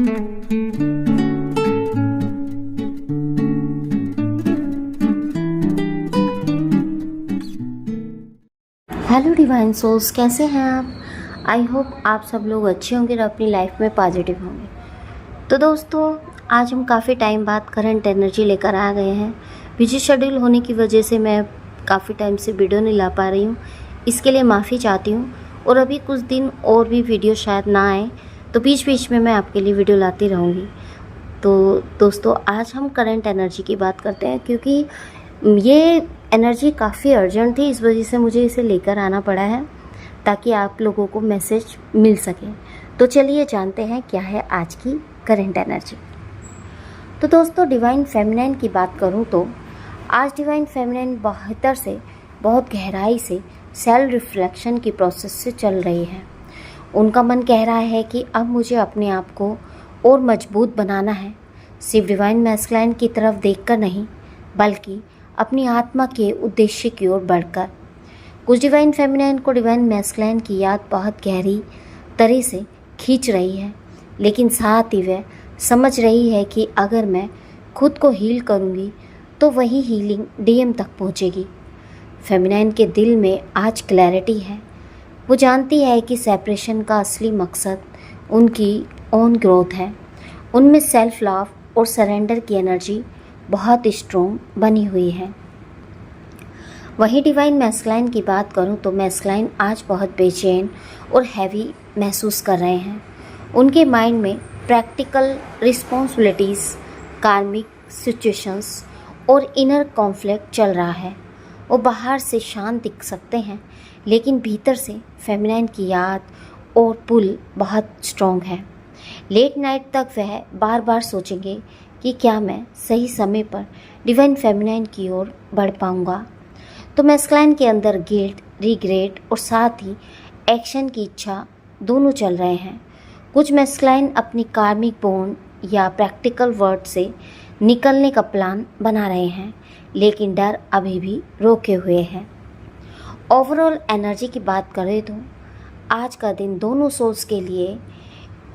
Hello divine souls, कैसे हैं आप? आई होप आप सब लोग अच्छे होंगे और अपनी लाइफ में पॉजिटिव होंगे। तो दोस्तों, आज हम काफ़ी टाइम बाद करंट एनर्जी लेकर आ गए हैं। बिजी शेड्यूल होने की वजह से मैं काफ़ी टाइम से वीडियो नहीं ला पा रही हूँ, इसके लिए माफ़ी चाहती हूँ। और अभी कुछ दिन और भी वीडियो शायद ना आए, तो बीच बीच में मैं आपके लिए वीडियो लाती रहूँगी। तो दोस्तों, आज हम करंट एनर्जी की बात करते हैं, क्योंकि ये एनर्जी काफ़ी अर्जेंट थी, इस वजह से मुझे इसे लेकर आना पड़ा है ताकि आप लोगों को मैसेज मिल सके। तो चलिए जानते हैं क्या है आज की करंट एनर्जी। तो दोस्तों, डिवाइन फेमिनाइन की बात करूं तो आज डिवाइन फेमिनाइन बेहतर से बहुत गहराई से सेल्फ रिफ्लेक्शन की प्रोसेस से चल रही है। उनका मन कह रहा है कि अब मुझे अपने आप को और मजबूत बनाना है, सिर्फ डिवाइन मैस्कुलाइन की तरफ देखकर नहीं, बल्कि अपनी आत्मा के उद्देश्य की ओर बढ़कर। कुछ डिवाइन फेमिनाइन को डिवाइन मैस्कुलाइन की याद बहुत गहरी तरह से खींच रही है, लेकिन साथ ही वह समझ रही है कि अगर मैं खुद को हील करूंगी तो वही हीलिंग डीएम तक पहुंचेगी। फेमिनाइन के दिल में आज क्लैरिटी है। वो जानती है कि सेपरेशन का असली मकसद उनकी ओन ग्रोथ है। उनमें सेल्फ लव और सरेंडर की एनर्जी बहुत स्ट्रॉन्ग बनी हुई है। वहीं डिवाइन मैस्कुलाइन की बात करूं तो मैस्कुलाइन आज बहुत बेचैन और हैवी महसूस कर रहे हैं। उनके माइंड में प्रैक्टिकल रिस्पॉन्सिबिलिटीज़, कार्मिक सिचुएशंस और इनर कॉन्फ्लिक्ट चल रहा है। वो बाहर से शांत दिख सकते हैं, लेकिन भीतर से फेमिनाइन की याद और पुल बहुत स्ट्रॉन्ग है। लेट नाइट तक वह बार बार सोचेंगे कि क्या मैं सही समय पर डिवाइन फेमिनाइन की ओर बढ़ पाऊंगा। तो मैस्कुलाइन के अंदर गिल्ट, रिग्रेट और साथ ही एक्शन की इच्छा दोनों चल रहे हैं। कुछ मैस्कुलाइन अपनी कार्मिक बॉन्ड या प्रैक्टिकल वर्ड से निकलने का प्लान बना रहे हैं, लेकिन डर अभी भी रोके हुए है। ओवरऑल एनर्जी की बात करें तो आज का दिन दोनों सोल्स के लिए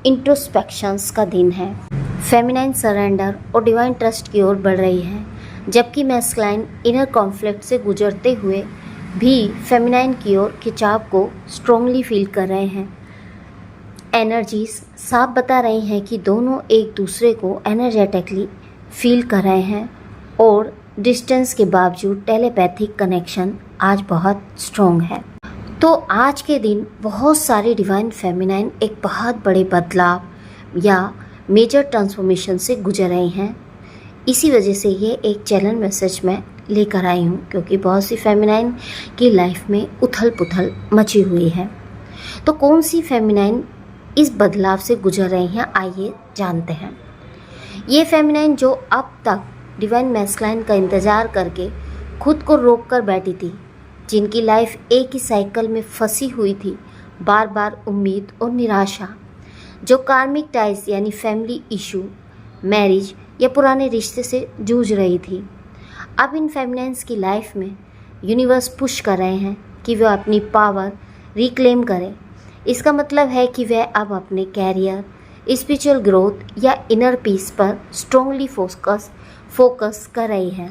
इंट्रोस्पेक्शंस का दिन है। फेमिनाइन सरेंडर और डिवाइन ट्रस्ट की ओर बढ़ रही है, जबकि मैस्कुलाइन इनर कॉन्फ्लिक्ट से गुजरते हुए भी फेमिनाइन की ओर खिंचाव को स्ट्रांगली फील कर रहे हैं। एनर्जीज साफ बता रही हैं कि दोनों एक दूसरे को एनर्जेटिकली फील कर रहे हैं और डिस्टेंस के बावजूद टेलीपैथिक कनेक्शन आज बहुत स्ट्रॉन्ग है। तो आज के दिन बहुत सारे डिवाइन फेमिनाइन एक बहुत बड़े बदलाव या मेजर ट्रांसफॉर्मेशन से गुजर रहे हैं। इसी वजह से ये एक चैलेंज मैसेज मैं लेकर आई हूँ, क्योंकि बहुत सी फेमिनाइन की लाइफ में उथल पुथल मची हुई है। तो कौन सी फेमिनाइन इस बदलाव से गुजर रही हैं, आइए जानते हैं। ये फेमिनाइन जो अब तक डिवाइन मैस्कुलाइन का इंतज़ार करके खुद को रोक कर बैठी थी, जिनकी लाइफ एक ही साइकिल में फंसी हुई थी, बार बार उम्मीद और निराशा, जो कार्मिक टाइज यानी फैमिली इशू, मैरिज या पुराने रिश्ते से जूझ रही थी। अब इन फेमिनाइन्स की लाइफ में यूनिवर्स पुश कर रहे हैं कि वह अपनी पावर रिक्लेम करें। इसका मतलब है कि वह अब अपने कैरियर, स्पिरिचुअल ग्रोथ या इनर पीस पर स्ट्रांगली फोकस कर रही हैं।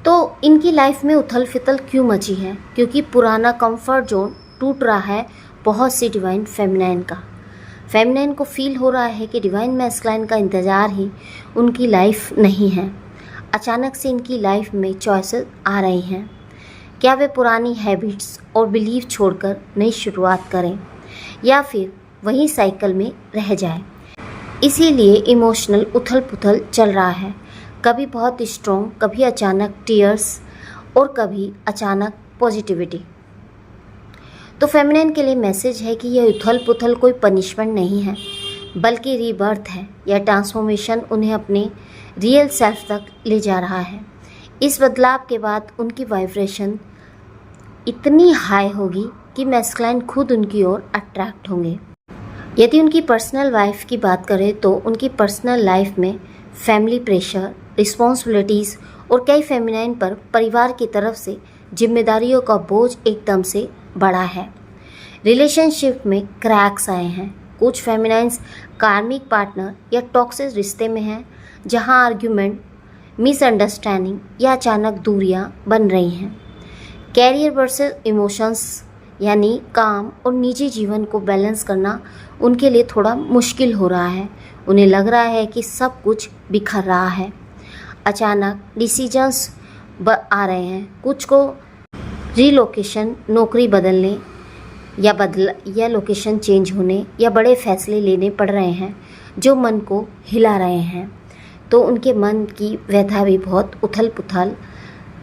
तो इनकी लाइफ में उथल फिथल क्यों मची है? क्योंकि पुराना कंफर्ट जोन टूट रहा है बहुत सी डिवाइन फेमिनाइन का। फेमिनाइन को फील हो रहा है कि डिवाइन मैस्कुलाइन का इंतज़ार ही उनकी लाइफ नहीं है। अचानक से इनकी लाइफ में चॉइसेस आ रही हैं। क्या वे पुरानी हैबिट्स और बिलीफ छोड़कर नई शुरुआत करें, या फिर वही साइकिल में रह जाए? इसीलिए इमोशनल उथल पुथल चल रहा है, कभी बहुत स्ट्रॉन्ग, कभी अचानक टीयर्स और कभी अचानक पॉजिटिविटी। तो फेमिनाइन के लिए मैसेज है कि यह उथल पुथल कोई पनिशमेंट नहीं है, बल्कि रीबर्थ है। यह ट्रांसफॉर्मेशन उन्हें अपने रियल सेल्फ तक ले जा रहा है। इस बदलाव के बाद उनकी वाइब्रेशन इतनी हाई होगी कि मैस्कुलाइन खुद उनकी ओर अट्रैक्ट होंगे। यदि उनकी पर्सनल लाइफ की बात करें तो उनकी पर्सनल लाइफ में फैमिली प्रेशर, रिस्पॉन्सिबिलिटीज़ और कई फेमिनाइन पर परिवार की तरफ से जिम्मेदारियों का बोझ एकदम से बढ़ा है। रिलेशनशिप में क्रैक्स आए हैं, कुछ फेमिनाइन्स कार्मिक पार्टनर या टॉक्सिक रिश्ते में हैं जहां आर्ग्यूमेंट, मिसअंडरस्टैंडिंग या अचानक दूरियां बन रही हैं। कैरियर वर्सेस इमोशंस यानी काम और निजी जीवन को बैलेंस करना उनके लिए थोड़ा मुश्किल हो रहा है। उन्हें लग रहा है कि सब कुछ बिखर रहा है। अचानक डिसीजंस आ रहे हैं। कुछ को रीलोकेशन, नौकरी बदलने या लोकेशन चेंज होने या बड़े फैसले लेने पड़ रहे हैं जो मन को हिला रहे हैं। तो उनके मन की व्यथा भी बहुत उथल पुथल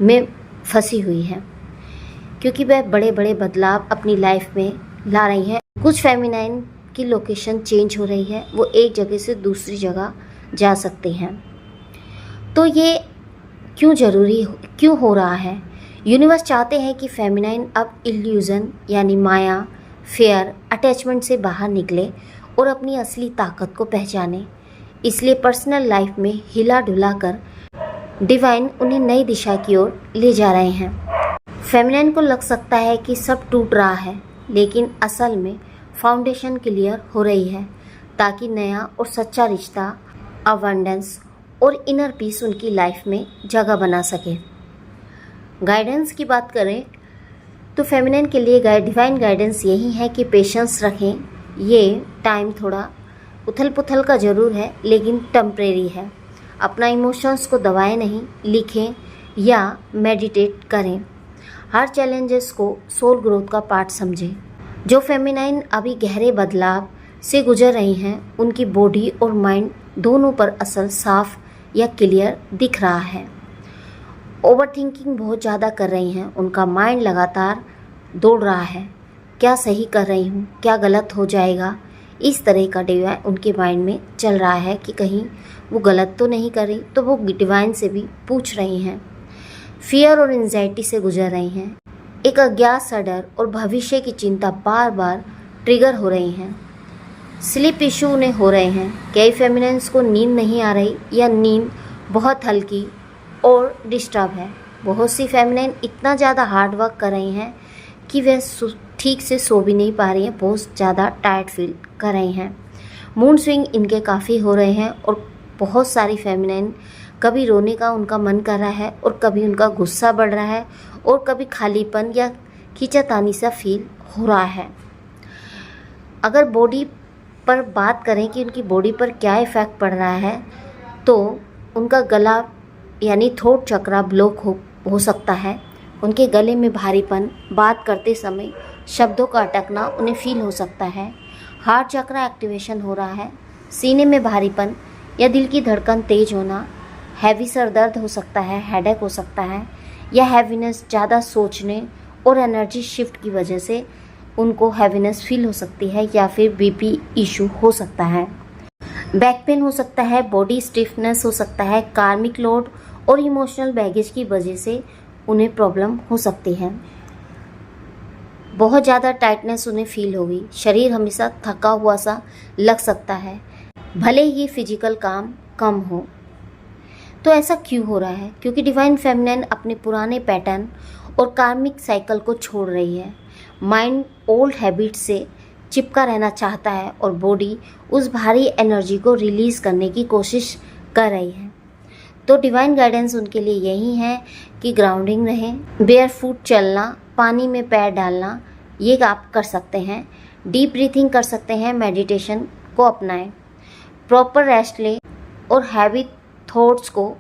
में फंसी हुई है क्योंकि वह बड़े बड़े बदलाव अपनी लाइफ में ला रही हैं। कुछ फेमिनाइन की लोकेशन चेंज हो रही है, वो एक जगह से दूसरी जगह जा सकते हैं। तो ये क्यों हो रहा है? यूनिवर्स चाहते हैं कि फेमिनाइन अब इल्यूज़न यानी माया, फेयर, अटैचमेंट से बाहर निकले और अपनी असली ताकत को पहचाने। इसलिए पर्सनल लाइफ में हिला डुला कर डिवाइन उन्हें नई दिशा की ओर ले जा रहे हैं। फेमिनाइन को लग सकता है कि सब टूट रहा है, लेकिन असल में फाउंडेशन क्लियर हो रही है ताकि नया और सच्चा रिश्ता, अबंडेंस और इनर पीस उनकी लाइफ में जगह बना सके। गाइडेंस की बात करें तो फेमिनिन के लिए डिवाइन गाइडेंस यही है कि पेशेंस रखें। ये टाइम थोड़ा उथल पुथल का ज़रूर है, लेकिन टेम्परेरी है। अपना इमोशंस को दबाएं नहीं, लिखें या मेडिटेट करें। हर चैलेंजेस को सोल ग्रोथ का पार्ट समझें। जो फेमिनाइन अभी गहरे बदलाव से गुजर रही हैं, उनकी बॉडी और माइंड दोनों पर असर साफ या क्लियर दिख रहा है। ओवरथिंकिंग बहुत ज़्यादा कर रही हैं, उनका माइंड लगातार दौड़ रहा है। क्या सही कर रही हूँ, क्या गलत हो जाएगा, इस तरह का डिवाइन उनके माइंड में चल रहा है कि कहीं वो गलत तो नहीं कर रही। तो वो डिवाइन से भी पूछ रही हैं। फियर और एंजाइटी से गुजर रही हैं। एक अज्ञात सा डर और भविष्य की चिंता बार बार ट्रिगर हो रही हैं। स्लीप इशू उन्हें हो रहे हैं। कई फेमिनिन्स को नींद नहीं आ रही या नींद बहुत हल्की और डिस्टर्ब है। बहुत सी फेमिनिन इतना ज़्यादा हार्ड वर्क कर रही हैं कि वे ठीक से सो भी नहीं पा रही हैं, बहुत ज़्यादा टायर्ड फील कर रही हैं। मूड स्विंग इनके काफ़ी हो रहे हैं और बहुत सारी फेमिनिन कभी रोने का उनका मन कर रहा है और कभी उनका गुस्सा बढ़ रहा है और कभी खालीपन या खींचातानी सा फील हो रहा है। अगर बॉडी पर बात करें कि उनकी बॉडी पर क्या इफ़ेक्ट पड़ रहा है, तो उनका गला यानी थ्रोट चक्रा ब्लॉक हो सकता है। उनके गले में भारीपन, बात करते समय शब्दों का अटकना उन्हें फील हो सकता है। हार्ट चक्रा एक्टिवेशन हो रहा है। सीने में भारीपन या दिल की धड़कन तेज होना, हैवी सर दर्द हो सकता है, हेडेक हो सकता है, या हैवीनेस ज़्यादा सोचने और एनर्जी शिफ्ट की वजह से उनको हैवीनेस फील हो सकती है, या फिर बीपी इशू हो सकता है। बैक पेन हो सकता है, बॉडी स्टिफनेस हो सकता है, कार्मिक लोड और इमोशनल बैगेज की वजह से उन्हें प्रॉब्लम हो सकती है। बहुत ज़्यादा टाइटनेस उन्हें फील होगी। शरीर हमेशा थका हुआ सा लग सकता है, भले ही फिजिकल काम कम हो। तो ऐसा क्यों हो रहा है? क्योंकि डिवाइन फेमिनिन अपने पुराने पैटर्न और कार्मिक साइकिल को छोड़ रही है। माइंड ओल्ड हैबिट से चिपका रहना चाहता है और बॉडी उस भारी एनर्जी को रिलीज़ करने की कोशिश कर रही है। तो डिवाइन गाइडेंस उनके लिए यही है कि ग्राउंडिंग रहें, बेयर फुट चलना, पानी में पैर डालना, ये आप कर सकते हैं। डीप ब्रीथिंग कर सकते हैं, मेडिटेशन को अपनाएं, प्रॉपर रेस्ट लें और हैवी थॉट्स को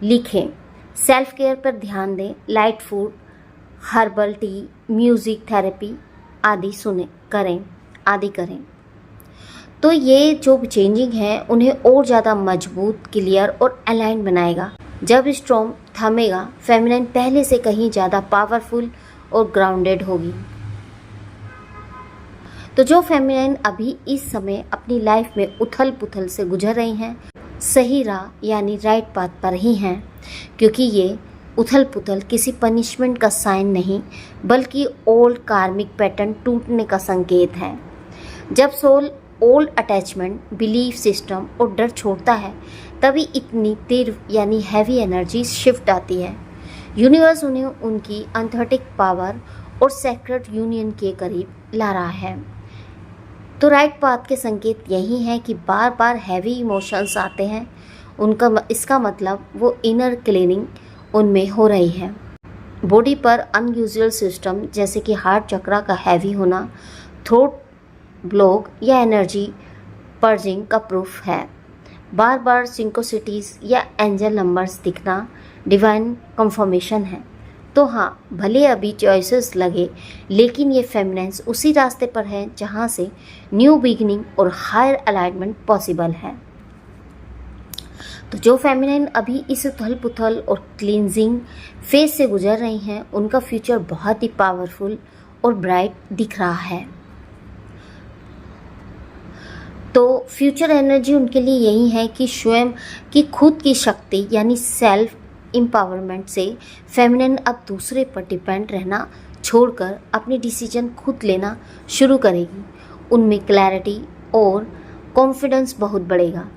लिखें। सेल्फ केयर पर ध्यान दें, light food, herbal tea, music therapy आदि करें। तो ये जो चेंजिंग है उन्हें और ज़्यादा मजबूत, क्लियर और अलाइन बनाएगा। जब स्टॉर्म थमेगा, फेमिनिन पहले से कहीं ज़्यादा पावरफुल और ग्राउंडेड होगी। तो जो फेमिनिन अभी इस समय अपनी लाइफ में उथल पुथल से गुजर रही हैं, सही राह यानी राइट पाथ पर ही हैं, क्योंकि ये उथल पुथल किसी पनिशमेंट का साइन नहीं, बल्कि ओल्ड कार्मिक पैटर्न टूटने का संकेत है। जब soul old attachment, belief system और डर छोड़ता है, तभी इतनी तीव्र यानी हैवी एनर्जी शिफ्ट आती है। यूनिवर्स उन्हें उनकी एंथेटिक पावर और सेक्रेट यूनियन के करीब ला रहा है। तो राइट पाथ के संकेत यही हैं कि बार बार हैवी इमोशंस आते हैं, इसका मतलब वो इनर क्लीनिंग उनमें हो रही है। बॉडी पर अनयूजुअल सिस्टम जैसे कि हार्ट चक्रा का हैवी होना, थ्रोट ब्लॉक या एनर्जी पर्जिंग का प्रूफ है। बार बार सिंकोसिटीज़ या एंजल नंबर्स दिखना डिवाइन कंफर्मेशन है। तो हाँ, भले अभी चॉइसेस लगे, लेकिन ये फेमिनाइन्स उसी रास्ते पर है जहाँ से न्यू बिगिनिंग और हायर अलाइनमेंट पॉसिबल है। तो जो फेमिनाइन अभी इस उथल पुथल और क्लींजिंग फेज से गुजर रही हैं, उनका फ्यूचर बहुत ही पावरफुल और ब्राइट दिख रहा है। तो फ्यूचर एनर्जी उनके लिए यही है कि स्वयं की खुद की शक्ति यानी सेल्फ एम्पावरमेंट से फेमिनिन अब दूसरे पर डिपेंड रहना छोड़कर अपनी डिसीजन खुद लेना शुरू करेगी। उनमें क्लैरिटी और कॉन्फिडेंस बहुत बढ़ेगा।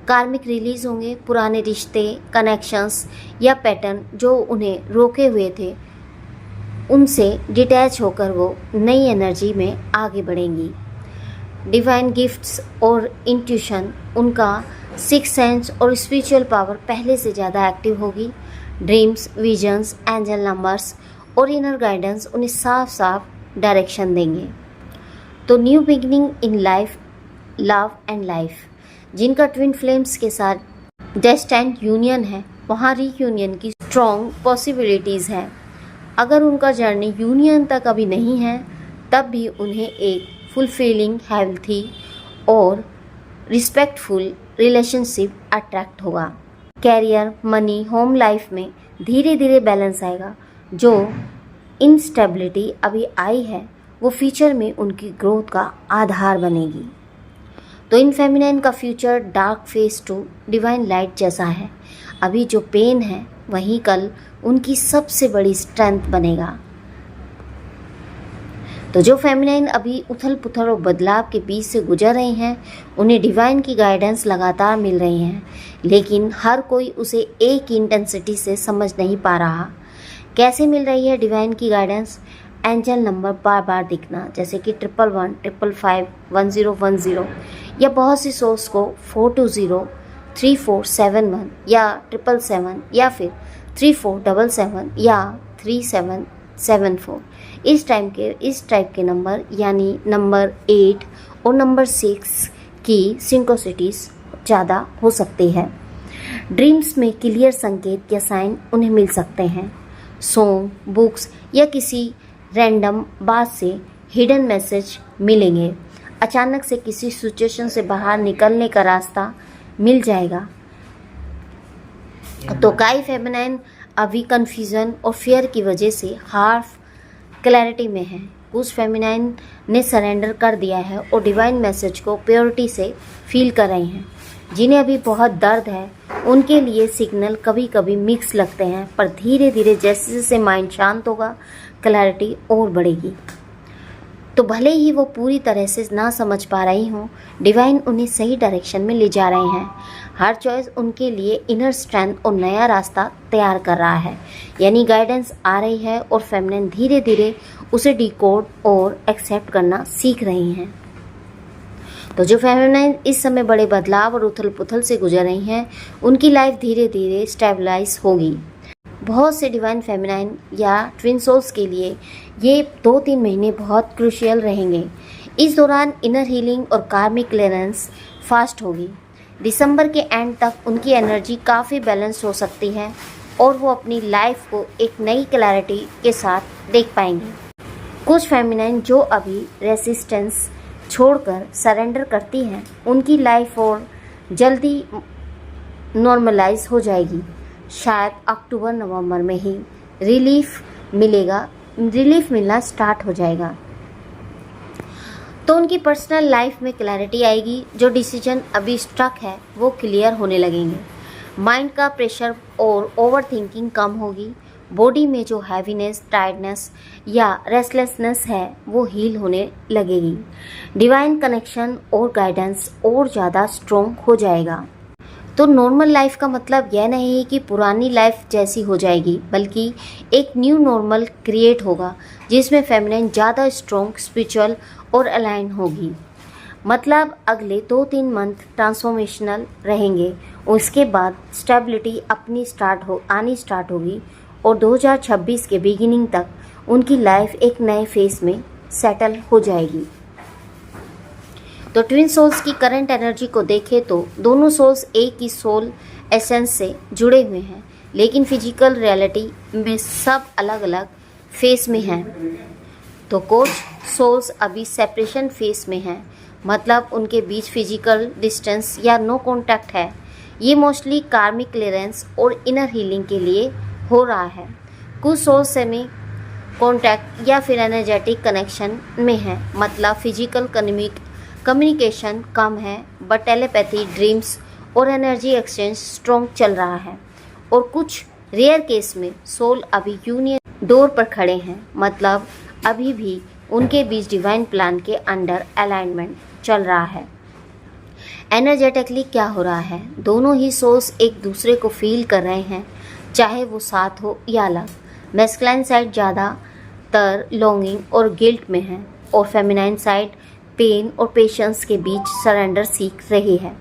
कार्मिक रिलीज होंगे, पुराने रिश्ते, कनेक्शंस या पैटर्न जो उन्हें रोके हुए थे, उनसे डिटैच होकर वो नई एनर्जी में आगे बढ़ेंगी। डिवाइन गिफ्ट्स और इंट्यूशन, उनका सिक्स सेंस और स्पिरिचुअल पावर पहले से ज़्यादा एक्टिव होगी। ड्रीम्स, विजन्स, एंजल नंबर्स और इनर गाइडेंस उन्हें साफ साफ डायरेक्शन देंगे। तो new beginning in life, love and life, जिनका ट्विन फ्लेम्स के साथ डेस्टिन्ड यूनियन है, वहाँ रीयूनियन की स्ट्रॉन्ग पॉसिबिलिटीज़ हैं। अगर उनका जर्नी यूनियन तक अभी नहीं है, तब भी उन्हें एक फुलफिलिंग, हेल्थी और रिस्पेक्टफुल रिलेशनशिप अट्रैक्ट होगा। कैरियर, मनी, होम लाइफ में धीरे धीरे बैलेंस आएगा। जो इंस्टेबिलिटी अभी आई है, वो फ्यूचर में उनकी ग्रोथ का आधार बनेगी। तो इन फेमिनाइन का future dark phase to divine light जैसा है। अभी जो पेन है, वही कल उनकी सबसे बड़ी स्ट्रेंथ बनेगा। तो जो फेमिनाइन अभी उथल पुथल और बदलाव के बीच से गुजर रही हैं, उन्हें डिवाइन की गाइडेंस लगातार मिल रही हैं, लेकिन हर कोई उसे एक इंटेंसिटी से समझ नहीं पा रहा। कैसे मिल रही है डिवाइन की गाइडेंस? एंजल नंबर बार बार दिखना, जैसे कि 111, 555, 1010, या बहुत सी सोर्स को 420, 3471 या 777 या फिर 3477 या 3774। इस टाइप के नंबर यानी नंबर 8 और नंबर 6 की सिंक्रोसिटीज ज़्यादा हो सकती है। ड्रीम्स में क्लियर संकेत या साइन उन्हें मिल सकते हैं। सॉन्ग, बुक्स या किसी रैंडम बात से हिडन मैसेज मिलेंगे। अचानक से किसी सिचुएशन से बाहर निकलने का रास्ता मिल जाएगा। तो कई फेमिनाइन अभी कन्फ्यूज़न और फियर की वजह से हाफ क्लैरिटी में है। कुछ फेमिनाइन ने सरेंडर कर दिया है और डिवाइन मैसेज को प्योरिटी से फील कर रही हैं। जिन्हें अभी बहुत दर्द है, उनके लिए सिग्नल कभी कभी मिक्स लगते हैं, पर धीरे धीरे जैसे जैसे माइंड शांत होगा, क्लैरिटी और बढ़ेगी। तो भले ही वो पूरी तरह से ना समझ पा रही हों, डिवाइन उन्हें सही डायरेक्शन में ले जा रहे हैं। हर चॉइस उनके लिए इनर स्ट्रेंथ और नया रास्ता तैयार कर रहा है, यानी गाइडेंस आ रही है और फेमिनिन धीरे धीरे उसे डिकोड और एक्सेप्ट करना सीख रही हैं। तो जो फेमिनिन इस समय बड़े बदलाव और उथल पुथल से गुजर रही हैं, उनकी लाइफ धीरे धीरे स्टेबलाइज होगी। बहुत से डिवाइन फेमिनाइन या ट्विन सोल्स के लिए ये 2-3 महीने बहुत क्रूशियल रहेंगे। इस दौरान इनर हीलिंग और कार्मिक क्लियरेंस फास्ट होगी। दिसंबर के एंड तक उनकी एनर्जी काफ़ी बैलेंस हो सकती है और वो अपनी लाइफ को एक नई क्लैरिटी के साथ देख पाएंगे। कुछ फेमिनाइन जो अभी रेसिस्टेंस छोड़कर सरेंडर करती हैं, उनकी लाइफ और जल्दी नॉर्मलाइज हो जाएगी। शायद अक्टूबर-नवंबर में ही रिलीफ मिलना स्टार्ट हो जाएगा। तो उनकी पर्सनल लाइफ में क्लैरिटी आएगी। जो डिसीजन अभी स्टक है, वो क्लियर होने लगेंगे। माइंड का प्रेशर और ओवर थिंकिंग कम होगी। बॉडी में जो हैवीनेस, टायर्डनेस या रेस्टलेसनेस है, वो हील होने लगेगी। डिवाइन कनेक्शन और गाइडेंस और ज़्यादा स्ट्रॉन्ग हो जाएगा। तो नॉर्मल लाइफ का मतलब यह नहीं है कि पुरानी लाइफ जैसी हो जाएगी, बल्कि एक न्यू नॉर्मल क्रिएट होगा जिसमें फेमिनिन ज़्यादा स्ट्रॉन्ग, स्पिरिचुअल और अलाइन होगी। मतलब अगले 2-3 मंथ ट्रांसफॉर्मेशनल रहेंगे। उसके बाद स्टेबिलिटी आनी स्टार्ट होगी और 2026 के बिगिनिंग तक उनकी लाइफ एक नए फेस में सेटल हो जाएगी। तो ट्विन सोल्स की करंट एनर्जी को देखें तो दोनों सोल्स एक ही सोल एसेंस से जुड़े हुए हैं, लेकिन फिजिकल रियलिटी में सब अलग अलग फेस में हैं। तो कुछ सोल्स अभी सेपरेशन फेस में हैं, मतलब उनके बीच फिजिकल डिस्टेंस या नो कांटेक्ट है। ये मोस्टली कार्मिक क्लियरेंस और इनर हीलिंग के लिए हो रहा है। कुछ सोल्स सेमी कांटेक्ट या फिर एनर्जेटिक कनेक्शन में हैं, मतलब फिजिकल कम्युनिकेशन कम है बट टेलीपैथी, ड्रीम्स और एनर्जी एक्सचेंज स्ट्रॉन्ग चल रहा है। और कुछ रेयर केस में सोल अभी यूनियन डोर पर खड़े हैं, मतलब अभी भी उनके बीच डिवाइन प्लान के अंडर अलाइनमेंट चल रहा है। एनर्जेटिकली क्या हो रहा है, दोनों ही सोल्स एक दूसरे को फील कर रहे हैं, चाहे वो साथ हो या अलग। मैस्कुलाइन साइड ज़्यादातर लॉन्गिंग और गिल्ट में है और फेमिनाइन साइड पेन और पेशेंस के बीच सरेंडर सीख रही है।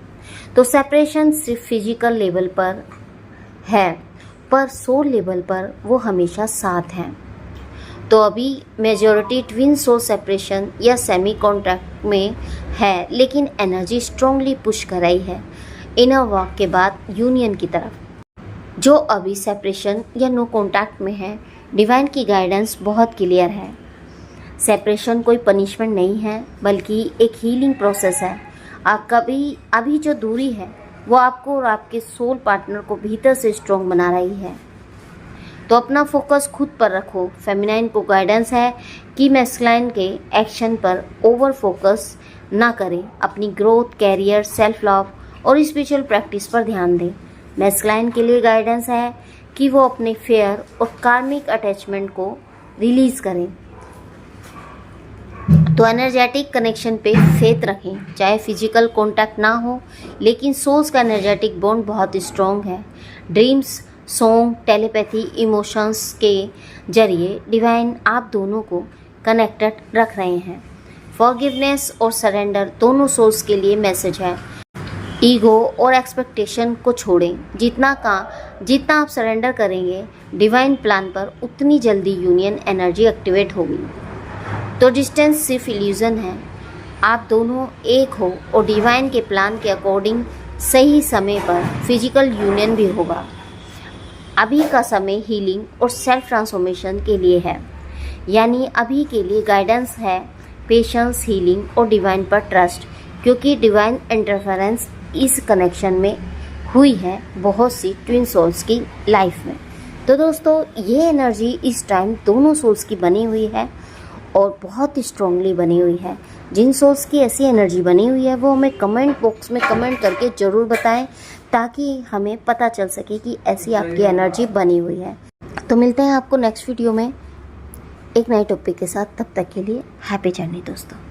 तो सेपरेशन सिर्फ फिजिकल लेवल पर है, पर सोल लेवल पर वो हमेशा साथ हैं। तो अभी मेजॉरिटी ट्विन सोल सेपरेशन या सेमी कॉन्ट्रैक्ट में है, लेकिन एनर्जी स्ट्रांगली पुश कर रही है इनर वॉक के बाद यूनियन की तरफ। जो अभी सेपरेशन या नो कॉन्टैक्ट में है, डिवाइन की गाइडेंस बहुत क्लियर है। सेपरेशन कोई पनिशमेंट नहीं है, बल्कि एक हीलिंग प्रोसेस है। अभी जो दूरी है वो आपको और आपके सोल पार्टनर को भीतर से स्ट्रॉन्ग बना रही है। तो अपना फोकस खुद पर रखो। फेमिनाइन को गाइडेंस है कि मैस्कुलाइन के एक्शन पर ओवर फोकस ना करें, अपनी ग्रोथ, कैरियर, सेल्फ लव और स्पिरिचुअल प्रैक्टिस पर ध्यान दें। मैस्कुलाइन के लिए गाइडेंस है कि वो अपने फेयर और कार्मिक अटैचमेंट को रिलीज करें। तो एनर्जेटिक कनेक्शन पे फेथ रखें, चाहे फिजिकल कांटेक्ट ना हो, लेकिन सोल्स का एनर्जेटिक बॉन्ड बहुत स्ट्रॉन्ग है। ड्रीम्स, सॉन्ग, टेलीपैथी, इमोशंस के जरिए डिवाइन आप दोनों को कनेक्टेड रख रहे हैं। फॉरगिवनेस और सरेंडर दोनों सोल्स के लिए मैसेज है। ईगो और एक्सपेक्टेशन को छोड़ें। जितना आप सरेंडर करेंगे डिवाइन प्लान पर, उतनी जल्दी यूनियन एनर्जी एक्टिवेट होगी। तो डिस्टेंस सिर्फ इल्यूजन है, आप दोनों एक हो और डिवाइन के प्लान के अकॉर्डिंग सही समय पर फिजिकल यूनियन भी होगा। अभी का समय हीलिंग और सेल्फ ट्रांसफॉर्मेशन के लिए है, यानी अभी के लिए गाइडेंस है पेशेंस, हीलिंग और डिवाइन पर ट्रस्ट, क्योंकि डिवाइन इंटरफेरेंस इस कनेक्शन में हुई है बहुत सी ट्विन सोल्स की लाइफ में। तो दोस्तों, ये एनर्जी इस टाइम दोनों सोल्स की बनी हुई है और बहुत स्ट्रांगली बनी हुई है। जिन सोल्स की ऐसी एनर्जी बनी हुई है वो हमें कमेंट बॉक्स में कमेंट करके ज़रूर बताएं, ताकि हमें पता चल सके कि ऐसी आपकी एनर्जी बनी हुई है। तो मिलते हैं आपको नेक्स्ट वीडियो में एक नए टॉपिक के साथ। तब तक के लिए हैप्पी जर्नी दोस्तों।